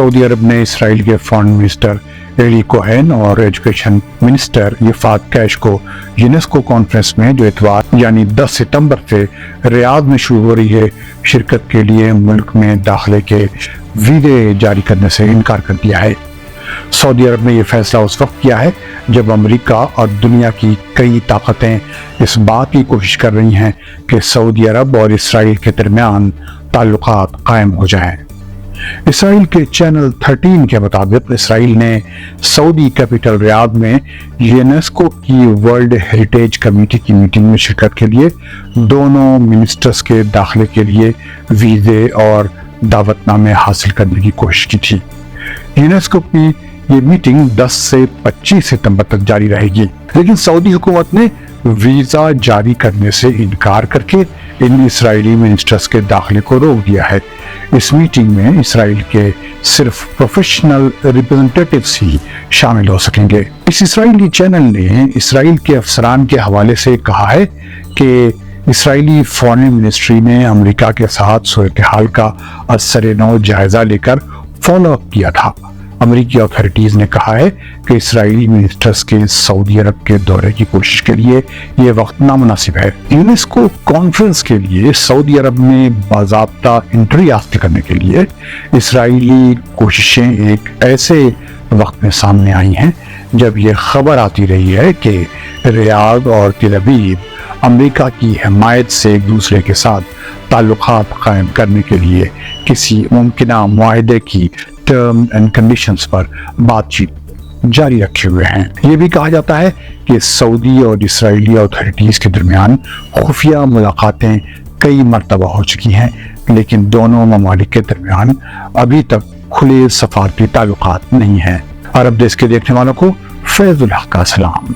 Saudi अरब ने Israel के foreign minister Eli Cohen और एजुकेशन मिनिस्टर यफात कैश को यूनेस्को कॉन्फ्रेंस में जो इतवार यानी 10 सितंबर से रियाद में शुरू हो रही है शिरकत के लिए मुल्क में दाखिले के वीज़े जारी करने से इनकार कर दिया है। सऊदी अरब ने यह फैसला उस वक्त किया है जब अमेरिका और दुनिया की कई ताकतें इस बात की कोशिश कर रही हैं कि सऊदी अरब और इसराइल के दरमियान ताल्लुकात कायम हो जाएं। इसराइल के चैनल 13 के मुताबिक इसराइल ने सऊदी कैपिटल रियाद में यूनेस्को की वर्ल्ड हेरिटेज कमेटी की मीटिंग में शिरकत के लिए दोनों मिनिस्टर्स के दाखिले के लिए वीज़े और दावतनामे हासिल करने की कोशिश की थी। यूनेस्को की ये मीटिंग 10 से 25 सितंबर तक जारी रहेगी, लेकिन सऊदी हुकूमत ने वीज़ा जारी करने से इनकार करके इन इसराइली मिनिस्टर्स के दाखिले को रोक दिया है। इस मीटिंग में इसराइल के सिर्फ प्रोफेशनल रिप्रेजेंटेटिव्स ही शामिल हो सकेंगे। इस इसराइली चैनल ने इसराइल के अफसरान के हवाले से कहा है कि इसराइली फॉरेन मिनिस्ट्री ने अमेरिका के साथ सूरत हाल का असर-ए-नौ जायजा लेकर फॉलो अप किया था। अमेरिकी अथॉरिटीज ने कहा है कि इसराइली मिनिस्टर्स के सऊदी अरब के दौरे की कोशिश के लिए ये वक्त नामुनासिब है। यूनेस्को कॉन्फ्रेंस के लिए सऊदी अरब में बाज़ाब्ता एंट्री हासिल करने के लिए इसराइली कोशिशें एक ऐसे वक्त में सामने आई हैं जब ये खबर आती रही है कि रियाद और तेल अवीव अमेरिका की हिमायत से एक दूसरे के साथ ताल्लुकात कायम करने के लिए किसी मुमकिना मुआहदे की टर्म एंड कंडीशंस पर बातचीत जारी रखे हुए हैं। ये भी कहा जाता है कि सऊदी और इसराइली अथॉरिटीज के दरमियान खुफिया मुलाकातें कई मरतबा हो चुकी हैं, लेकिन दोनों ममालिक के दरमियान अभी तक खुले सफारती ताल्लुकात नहीं हैं। अरब देश के देखने वालों को फैजुल हक का सलाम।